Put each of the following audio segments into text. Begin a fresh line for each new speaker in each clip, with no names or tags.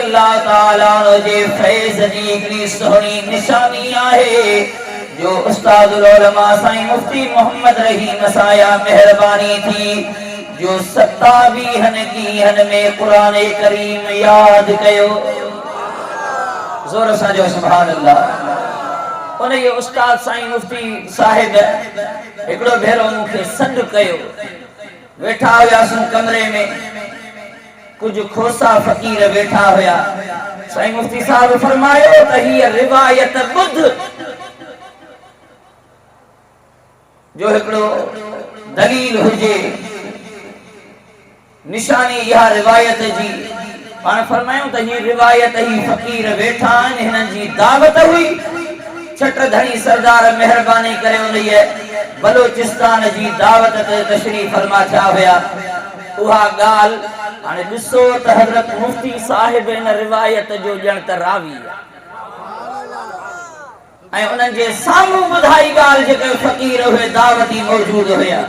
अल्लाह ताला जे फैज़ जी हिकड़ी सोहणी निशानी आहे जो उस्तादुल उलमा साईं मुफ्ती मोहम्मद रहीम साया मेहरबानी थी जो 27 ॾींहनि में कुरान करीम याद कयो। जोर सां जो सुभान अल्लाह। उन ये उस्ताद साईं मुफ्ती साहिब हिकड़ो भेरो मूंखे सॾु कयो। वेठा हुयासीं कमरे में, कुछ खोसा फकीर वेठा हुया। साईं मुफ्ती साहब फरमायो त हीअ रिवायत ॿुध जो हिकड़ो दलील हुजे, निशानी इहा रिवायत जी। पाण फरमायूं त हीअ रिवायत ही फकीर वेठा आहिनि, हिननि जी दावत हुई। छट धणी सरदार मेहरबानी करे उन बलोचिस्तान जी दावत ते तशरीफ फरमा थिया हुया। उहा ॻाल्हि हाणे ॾिसो त हज़रत मुफ्ती साहिब इन रिवायत जो ॼण त रावी ऐं उन्हनि जे साम्हूं ॿुधाई ॻाल्हि जेके फ़क़ीर हुए दावती मौजूद हुया।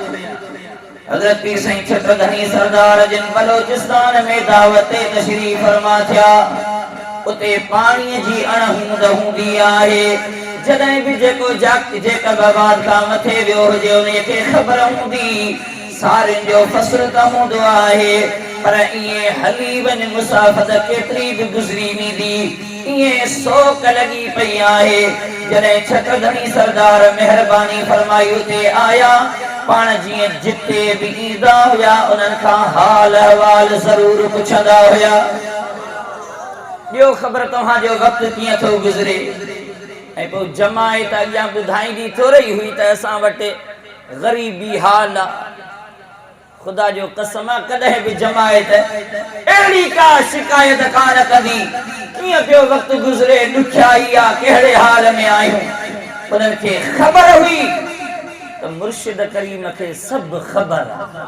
हज़रत पीर साईं छट धनी सरदार जिन बलोचिस्तान में दावत ते तशरीफ फरमा थिया। उते पाणीअ जी अणहूंद हूंदी आहे। जॾहिं बि जेको जेका बबाद खां मथे वियो हुजे उन खे ख़बर हूंदी सारिन जो फसल त हूंदो आहे, पर इए हली वञ मुसाफ़त केतरी भी गुज़री वेंदी, इए सोक लगी पई आहे। जॾहिं छट धणी सरदार मेहरबानी फरमाई उते आया, पाण जीअं जिते भी ईंदा हुया उन्हनि खां हाल अहवाल ज़रूर पुछंदा हुया। ॿियो ख़बर तव्हां जो वक़्तु कीअं थो गुज़रे। ऐं पोइ जमायत अॻियां ॿुधाईंदी थोरी हुई त असां वटि ग़रीबी हाल आहे। खुदा जो कसम आहे कॾहिं बि जमायत अहिड़ी का शिकायत कान कंदी कीअं पियो वक़्तु गुज़रे, ॾुखियाई आहे, कहिड़े हाल में आहियूं। उन्हनि खे ख़बर हुई त मुर्शिद करीम खे सभु ख़बर आहे।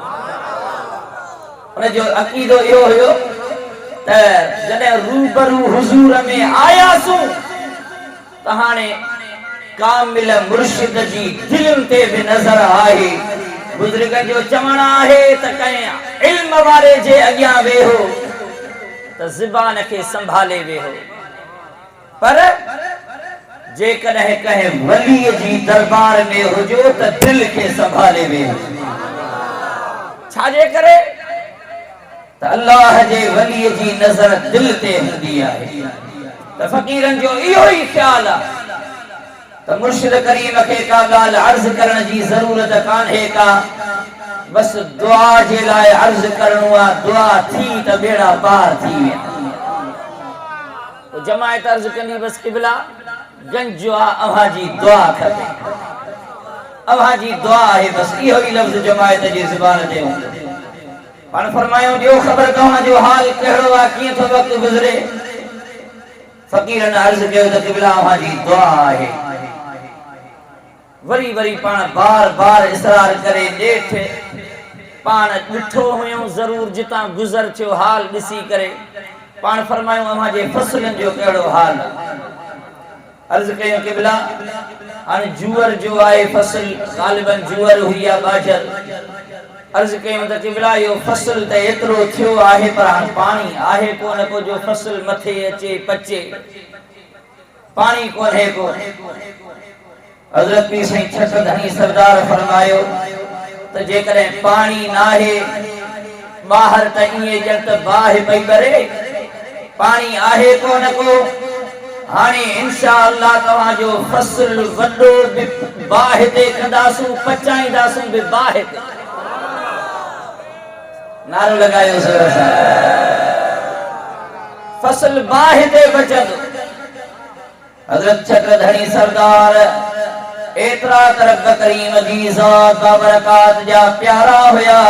उन जो अक़ीदो इहो हुयो त जॾहिं रूबरू हुज़ूर में आयासूं त हाणे कामिल मुर्शिद जी दिलनि ते बि नज़र आहे। बुजुर्ग जो चवण आहे त कंहिं इल्म वारे जे अॻियां वेहो त ज़बान खे संभाले वेहो, पर जेकॾहिं कंहिं वलीअ जी दरबार में हुजो त दिल खे संभाले वेहो। छाजे करे त अल्लाह जे वलीअ जी नज़र दिल ते हूंदी आहे। त फ़क़ीरनि जो इहो ई ख़्याल आहे त मुर्शिद करीम खे का ॻाल्हि अर्ज़ करण जी ज़रूरत कान्हे का, बस दुआ जे लाइ अर्ज़ करणो आहे। दुआ थी त बेड़ा पार थी विया। जमायत अर्ज़ कंदी बस क़िबला गंज अव्हां जी दुआ खपे, अव्हां जी दुआ आहे, बस इहो ई लफ़्ज़ जमायत जी ज़ुबान ते हूंदो। पाण फरमायूं ॾियो ख़बर तव्हां जो हाल कहिड़ो आहे, कीअं थो वक़्तु गुज़रे। फ़क़ीरनि अर्ज़ कयो त क़िबला अव्हां जी दुआ आहे। वरी वरी पाण बार बार इसरार करे ॾेठ पाण ॾिठो हुयूं ज़रूर जितां गुज़र थियो हाल ॾिसी करे। पाण फरमायूं अव्हां जे फसलनि जो कहिड़ो हाल आहे। अर्ज़ कयूं क़िबला हाणे जूअर जो आहे फसल, ग़ालिबन जूअर हुई या बाजर। अर्ज़ कयूं त क़िबला इहो फसल त एतिरो थियो आहे पर हाणे पाणी आहे कोन को जो फसल मथे अचे पचे, पाणी कोन्हे को। हज़रत पीर साईं छट धनी सरदार फरमायो त जेकॾहिं पाणी नाहे ॿाहिरि त ईअं ॼण त बाहि पई करे, पाणी आहे कोन को। हाणे इंशाअल्लाह तव्हां जो फसल वॾो बि बाहि ते कंदासूं, पचाईंदासूं बि बाहि ते। नारो लगायो ज़ोर सां, फसल बाहि ते बचंदो। हज़रत छट धनी सरदार एतरा तरब करीम जी ज़ात बाबरकात जा प्यारा हुया।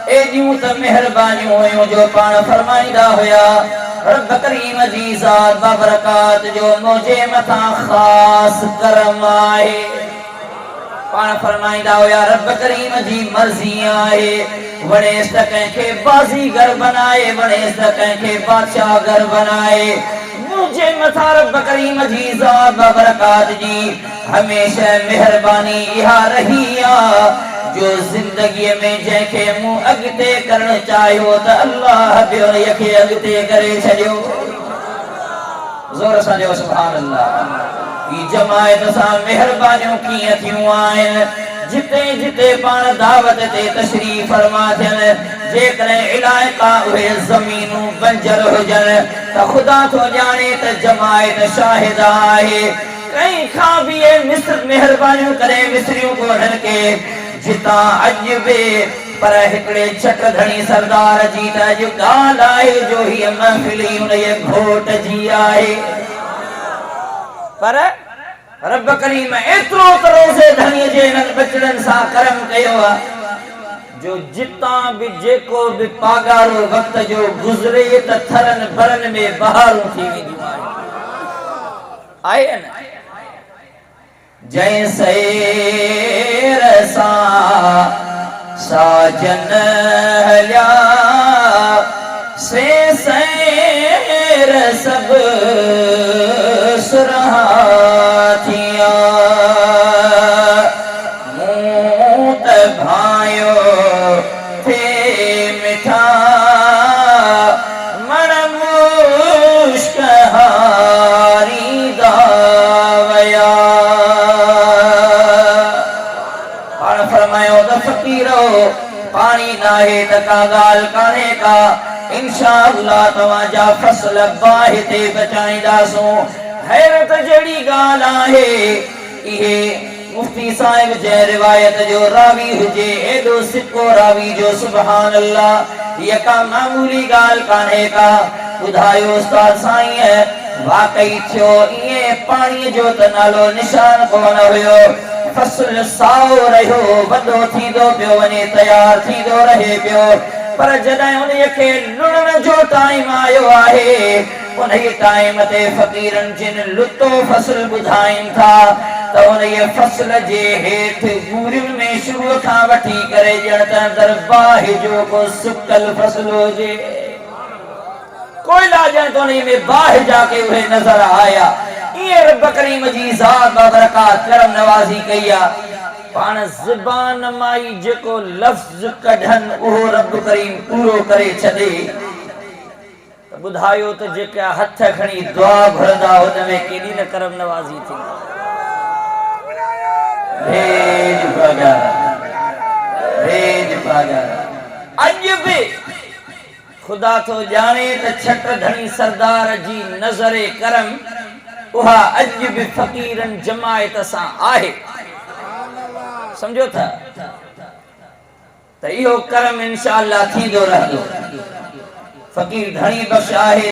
एॾियूं त मेहरबानियूं हुयूं जो पाण फरमाईंदा हुया रब करीम जी ज़ात बाबरकात जो मुझे मथां ख़ास करम आहे। पाण फरमाईंदा हुया रब करीम जी मर्ज़ी आहे, वणेस त कंहिंखे बाज़ीगर बनाए, वणेस त कंहिंखे बादशाह घर बनाए। मुझे मथां रब करीम जी ज़ात बाबरकात जी हमेशा मेहरबानी इहा रही आहे जो ज़िंदगीअ में जंहिंखे मूं अॻिते करणु चाहियो त अल्लाह बि उन खे अॻिते करे छॾियो। जोर सां जो सुभान अल्लाह। ई जमायत सां मेहरबानियूं कीअं थियूं आहिनि, जिते जिते पाण दावत ते तशरीफ फरमा थियनि, जेकॾहिं इलाइक़ा उहे ज़मीनूं बंजर हुजनि त ख़ुदा थो ॼाणे त जमायत शाहिद आहे। कई खां बि मिस्र मेहरबानियूं करे मिस्रियूं कोन्हनि के जितां अॼु बि, पर हिकिड़े छट धणी सरदार जी त अॼु ॻाल्हि आहे जो हीअ महफ़िल ई उन जे घोट जी आहे। पर रब करीम एतिरो त रोज़े धणीअ जे हिननि बचड़नि सां करम कयो आहे जो जितां बि जेको बि पागारो वक़्त जो गुज़रे त थरनि भरनि में बहारूं थी वेंदियूं आहे न। जंहिं सैर सां साजन हलिया से सैर सब सुरहा थिया, मूं त भायो थे मिठा मन मुश्क हारी दावया। पाण फरमायो त फ़कीरो पानी नाहे त का ॻाल्हि कान्हे का, इंशाअल्लाह तव्हांजा फसल बाहि ते बचाईंदासूं। हैरत जहिड़ी ॻाल्हि आहे, इहे मुफ्ती साहिब जे रिवायत जो रावी हुजे, एॾो सिको रावी जो सुभान अल्लाह, हीअ का मामूली ॻाल्हि कान्हे का। ॿुधायो उस्ताद साईं वाकई थियो ईअं पाणीअ जो त नालो निशान कोन हुयो, फसल साओ रहियो, वॾो थींदो पियो वञे, तयार थींदो रहे पियो, पर जॾहिं उन खे लुणण जो टाइम आयो आहे, उन टाइम ते फ़कीरनि जिन लुतो फसल ॿुधाइनि था त उन फसल जे हेठि मूरियुनि में शुरू खां वठी करे ॼण त अंदरि बाहि जो को सुकल फसल हुजे, कोयला ॼण त उन में बाहि जा के उहे नज़र आया। ईअं रब करीम जी ज़ात बाबरकात करम नवाज़ी कई आहे। पाण ज़बान माई जेको लफ़्ज़ कढनि उहो रब करीम पूरो करे छॾे त ॿुधायो त जेका हथ खणी दुआ घुरंदा हुन में केॾी न करम नवाज़ी थी। अॼु बि ख़ुदा थो ॼाणे त छट धणी सरदार जी नज़रे करम उहा अॼु बि फ़कीरनि जमायत सां आहे। समझो था त इहो करम इंशाअल्लाह थींदो रहंदो। फ़कीर घणी बख़्श आहे।